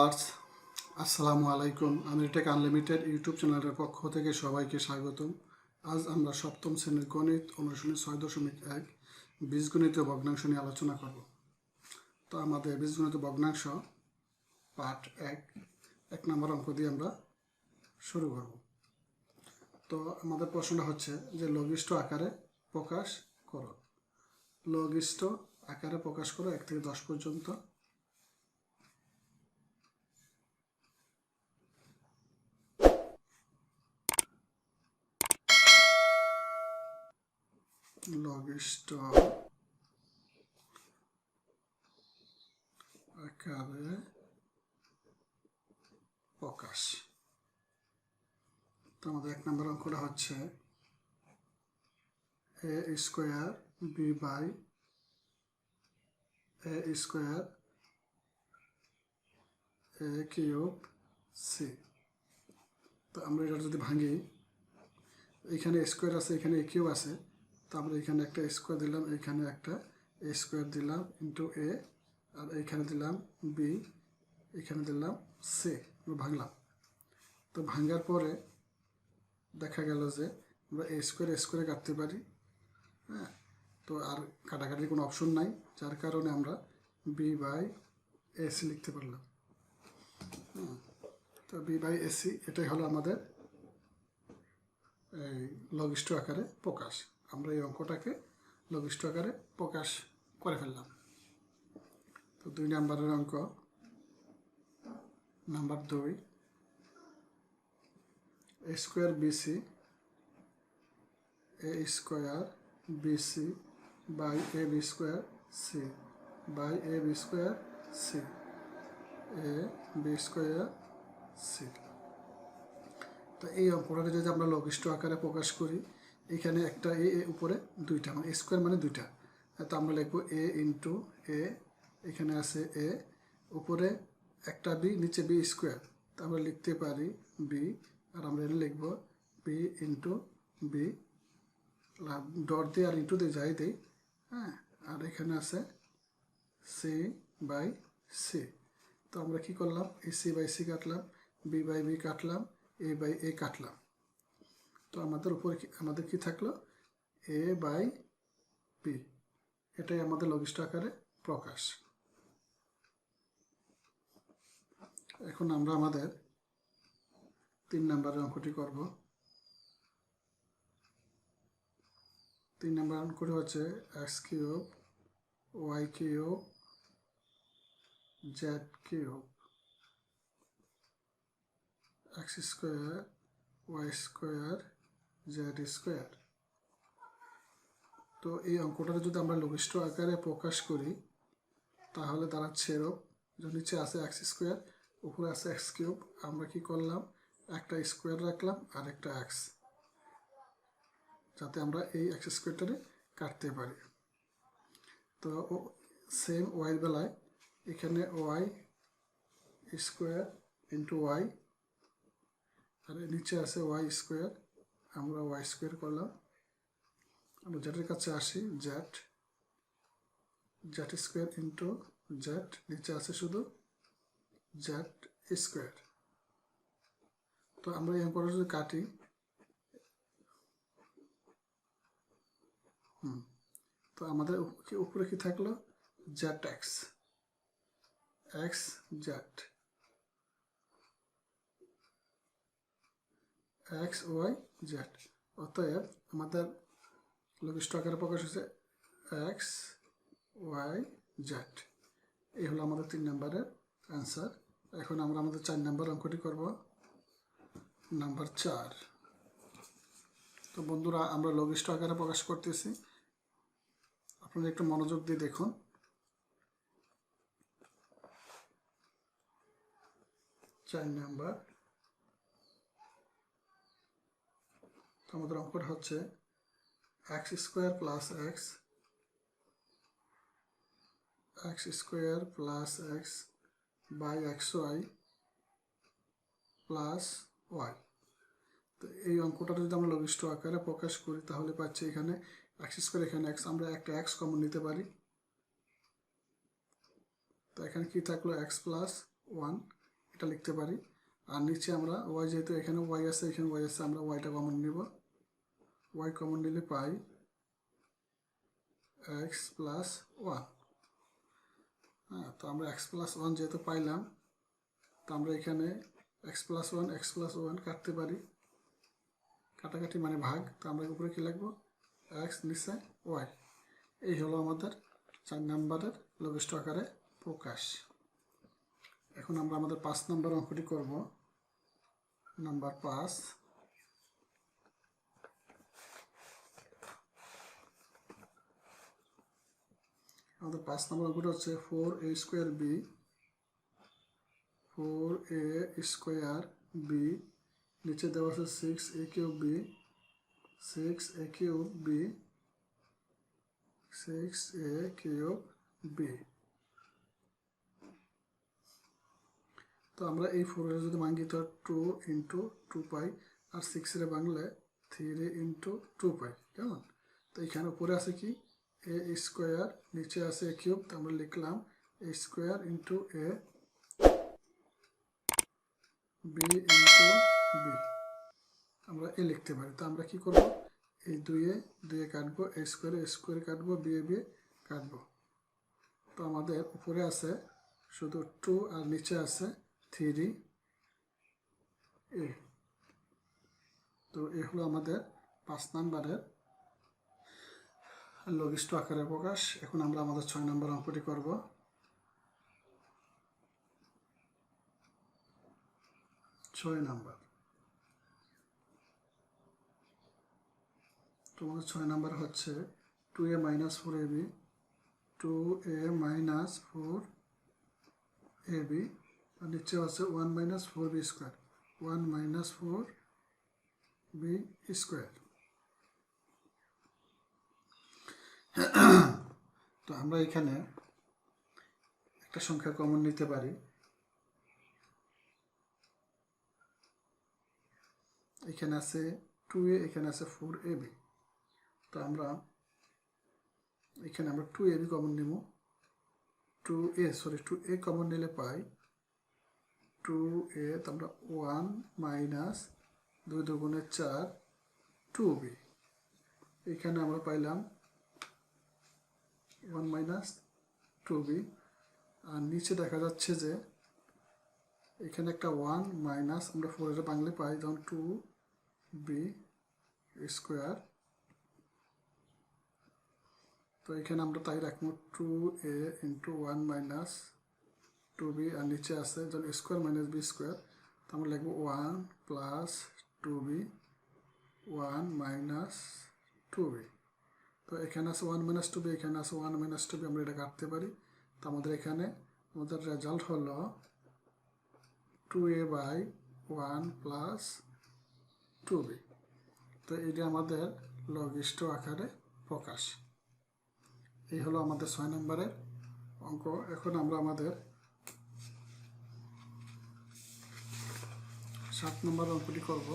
Viewers, আসসালামু আলাইকুম। আমির take unlimited YouTube চ্যানেলের পক্ষ থেকে সবাইকে স্বাগতম। আজ আমরা সপ্তম শ্রেণীর গণিত অনুশীলনী 6.1 বীজগণিতীয় ভগ্নাংশ নিয়ে আলোচনা করব। তো আমাদের বীজগণিত ভগ্নাংশ পার্ট 1 নম্বর অঙ্ক দিয়ে আমরা শুরু করব। তো আমাদের প্রশ্নটা হচ্ছে যে লঘিষ্ঠ আকারে প্রকাশ করো। লঘিষ্ঠ আকারে প্রকাশ করো 1 থেকে 10 পর্যন্ত। লঘিষ্ঠ আকারে প্রকাশ। তো আমাদের 1 নম্বর অঙ্কটা হচ্ছে a square b by a square a cube c। তো আমরা এটা যদি ভাঙি, এখানে স্কোয়ার আছে, এখানে a কিউব আছে, তো আমরা এখানে একটা স্কোয়ার দিলাম, এখানে একটা a স্কোয়ার দিলাম ইন্টু a, আর এখানে দিলাম b, এখানে দিলাম c, ভাঙলাম। তো ভাঙার পরে দেখা গেল যে আমরা a স্কোয়ারে কাটতে পারি, হ্যাঁ। তো আর কাটাকাটির কোনো অপশন নাই, যার কারণে আমরা b বাই ac লিখতে পারলাম। তো b বাই ac এটাই হলো আমাদের এই লঘিষ্ঠ আকারে প্রকাশ। আমরা এই অঙ্কটাকে লঘিষ্ঠ আকারে প্রকাশ করে ফেললাম। তো 2 নম্বরের অঙ্ক, number 2, a square bc a square bc by ab square c by ab square c ab square c। তো এই অঙ্কটাকে যদি আমরা লঘিষ্ঠ আকারে প্রকাশ করি, এখানে একটা এ উপরে দুইটা, মানে স্কোয়ার মানে দুইটা, তো আমরা লিখবো a ইন্টু a, এখানে আছে a, উপরে একটা b, নিচে b স্কোয়ার, তো আমরা লিখতে পারি b, আর আমরা এটা লিখবো b ইন্টু b, ডট দিয়ে আর ইন্টু দিয়ে যাই দিই, হ্যাঁ। আর এখানে আছে c বাই c। তো আমরা কি করলাম, এই c বাই c কাটলাম, b বাই b কাটলাম, a বাই a কাটলাম। তো আমাদের উপরে আমাদের কি থাকলো, a বাই b। এটাই আমাদের লঘিষ্ঠ আকারে প্রকাশ। এখন আমরা আমাদের 3 নম্বরের অঙ্কটি করব। 3 নম্বর অঙ্কটি হচ্ছে x cube y cube z cube x square y square z square. তো এই অঙ্কটা যদি আমরা লঘিষ্ঠ আকারে প্রকাশ করি, তাহলে দাঁড়াচ্ছে এরকম, যে নিচে আছে x স্কোয়ার, উপরে আছে x কিউব। আমরা কি করলাম, একটা স্কোয়ার রাখলাম আর একটা x, যাতে আমরা এই x স্কোয়ারটারে কাটতে পারি। তো সেম ওয়াই বেলায় এখানে y স্কোয়ার ইন্টু y, আর নিচে আছে y স্কোয়ার, আমরা y স্কোয়ার করলাম। আমরা জেডের কাছে আসি, জেড স্কোয়ার ইন্টু জেড, নিচে আছে শুধু জেড স্কোয়ার। তো আমরা এই অঙ্কটা যদি কাটি, তো আমাদের উপরে কি থাকলো, Z X Z X Y Z. অতএব আমাদের লঘিষ্ঠ আকারে প্রকাশ হচ্ছে এক্স ওয়াই জেড। এই হলো আমাদের 3 নম্বরের অ্যান্সার। এখন আমরা আমাদের 4 নম্বর অঙ্কটি করব, নাম্বার 4। তো বন্ধুরা, আমরা লঘিষ্ঠ আকারে প্রকাশ করতেছি, আপনারা একটু মনোযোগ দিয়ে দেখুন। চার নাম্বার, আমাদের অঙ্কটা হচ্ছে x square plus x square plus x by xy plus y। তো এই অঙ্কটা যদি আমরা লঘিষ্ঠ আকারে প্রকাশ করি, তাহলে পাচ্ছি এখানে x স্কোয়ার, এখানে x, আমরা একটা x কমন নিতে পারি। তো এখানে কি থাকলো, x প্লাস 1, একটা লিখতে পারি। আর নিচে আমরা ওয়াই, যেহেতু এখানে ওয়াই আছে এখানে ওয়াই আছে, আমরা ওয়াইটা কমন নিব। ওয়াই কমন নিলে পাই এক্স প্লাস ওয়ান। হ্যাঁ, তো আমরা এক্স প্লাস ওয়ান যেহেতু পাইলাম, তো আমরা এখানে এক্স প্লাস ওয়ান কাটতে পারি। কাটাকাটি মানে ভাগ। তো আমরা উপরে কী লিখবো? এক্স নিচে ওয়াই। এই হলো আমাদের 4 নম্বরের লঘিষ্ঠ আকারে প্রকাশ। এখন আমরা আমাদের 5 নম্বর অঙ্কটি করব। নাম্বার 5। আমাদের 5 নম্বর অঙ্কটা হচ্ছে 4a square B, 4a square B, নিচে দেওয়া আছে 6a cube B, 6a cube B, 6a cube B. তো আমরা এই 4 এর যদি ভাঙি তো 2 ইন্টু 2 পাই, আর 6 এর ভাঙলে 3 ইন্টু 2 পাই। কেমন? তো এখানে উপরে আছে কি এ স্কোয়ার, নিচে আছে এ কিউব, তো আমরা লিখলাম এ square into A B into B, আমরা এ লিখতে পারি। তো আমরা কি করব? এই দুয়ে কাটবো, এ স্কোয়ারে কাটবো, বি কাটবো। তো আমাদের উপরে আছে শুধু 2 আর নিচে আছে 3 এ। তো এ হলো আমাদের 5 নম্বরের লঘিষ্ঠ আকারে প্রকাশ। এখন আমরা আমাদের 6 নম্বর অঙ্কটি করব। তোমাদের 6 নাম্বার হচ্ছে 2a minus 4ab, 2a minus 4ab, আর নিচে আছে 1 minus 4b square, 1 minus 4b square. তো আমরা এখানে একটা সংখ্যা কমন নিতে পারি। এখানে আছে 2a, এখানে আছে 4ab। তো আমরা এখানে 2ab কমন নিব। 2a কমন নিলে পাই 2a, তো আমরা 1 মাইনাস 2 দুগুণে 4 2b। এখানে আমরা পাইলাম 1 মাইনাস 2b, আর নিচে দেখা যাচ্ছে যে এখানে একটা 1 মাইনাস আমরা 4 এর বাংলা পাই, যেমন 2b স্কোয়ার। তো এখানে আমরা তাই রাখবো 2a ইন্টু 1 মাইনাস 2b, আর নিচে আছে যেমন স্কোয়ার মাইনাস b স্কোয়ার। তো আমরা লিখবো 1 প্লাস 2b, 1 মাইনাস 2b। তো এখানে আছে 1 মাইনাস 2b, এখানে আছে 1 মাইনাস 2b, আমরা এটা কাটতে পারি। তো আমাদের এখানে আমাদের রেজাল্ট হলো 2a বাই 1 প্লাস 2b। তো এটা আমাদের লঘিষ্ঠ আকারে প্রকাশ। এই হলো আমাদের 6 নম্বরের অঙ্ক। এখন আমরা আমাদের 7 নম্বর অঙ্কটি করব।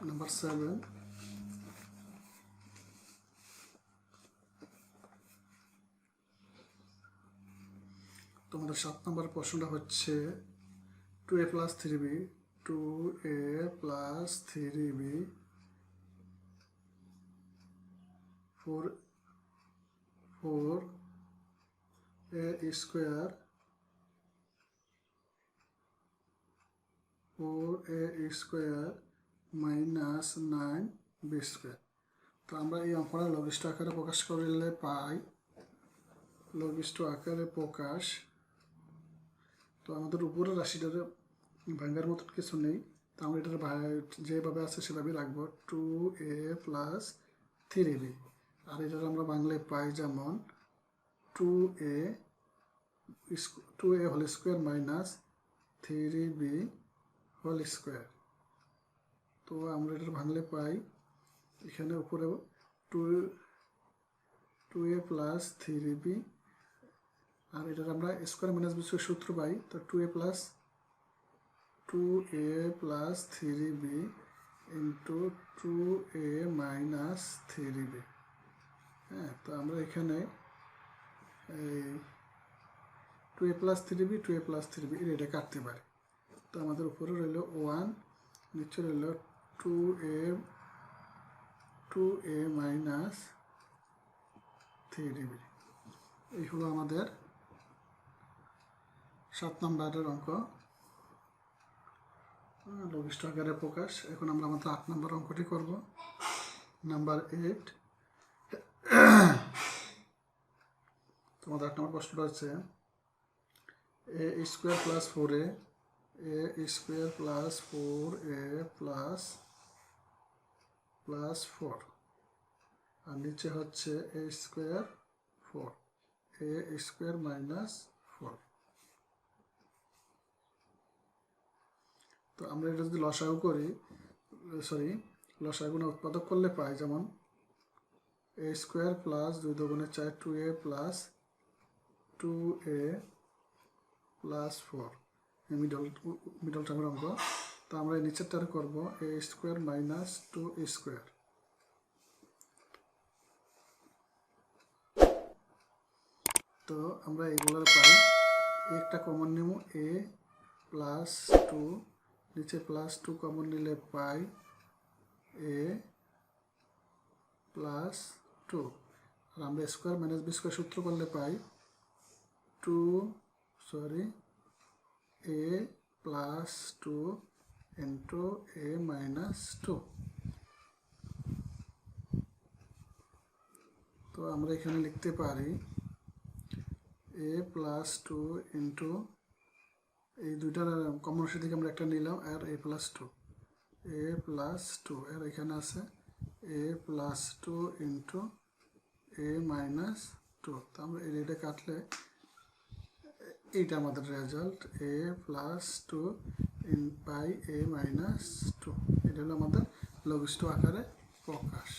নাম্বার 7। তোমাদের 7 নম্বর প্রশ্নটা হচ্ছে 2a plus 3b, 2a plus 3b, 4a square, 4a square minus 9b square. তো আমরা এই অঙ্কটা লঘিষ্ঠ আকারে প্রকাশ করলে পাই লঘিষ্ঠ আকারে প্রকাশ। তো আমাদের উপরের রাশিটার ভাঙার মতন কিছু নেই, তো আমরা এটার যেভাবে আছে সেভাবেই রাখবো 2a প্লাস 3b, আর এটার আমরা বাংলায় পাই যেমন 2a whole square minus 3b whole square. তো আমরা এটার বাংলায় পাই এখানে উপরে 2a প্লাস 3b, আর এটার আমরা স্কোয়ার মাইনাস বি সূত্র পাই। তো 2a plus 3b into 2a minus 3b। হ্যাঁ, তো আমরা এখানে এই 2a + 3b 2a + 3b এটা কাটতে পারি। তো আমাদের উপরে রইল 1, নিচে রইল 2a - 3b। এই হলো আমাদের 7 নম্বরের অঙ্ক, লঘিষ্ঠ আকারে প্রকাশ। এখন আমরা আমাদের 8 নম্বর অঙ্কটি করব। নাম্বার 8, তোমাদের 8 নম্বর প্রশ্নটা হচ্ছে a² + 4a + 4 আর নিচে হচ্ছে a² 4 a² - 4। তো আমরা এটা যদি লসাগু করি, লসাগু না উৎপাদক করলে পাই, যেমন a² + 2 × 4 2a + 2a + 4 মিডল টার্মের অঙ্ক। তো আমরা এই নিচেরটার করব a² - 2a²। তো আমরা এগুলোর পাই, একটা কমন নিব a + 2, নিচে +2 কমন নিলে পাই a + 2। আর আমরা স্কোয়ার - b² সূত্র করলে পাই a + 2 × a - 2। তো আমরা এখানে লিখতে পারি a + 2 এই দুইটার কমন রাশি থেকে আমরা একটা নিলাম, আর a + 2 আর এখানে আছে a + 2 × a - 2। তো আমরা এটা কাটলে এইটা আমাদের রেজাল্ট a + 2 / a - 2। এটা হলো আমাদের লঘিষ্ঠ আকারে প্রকাশ।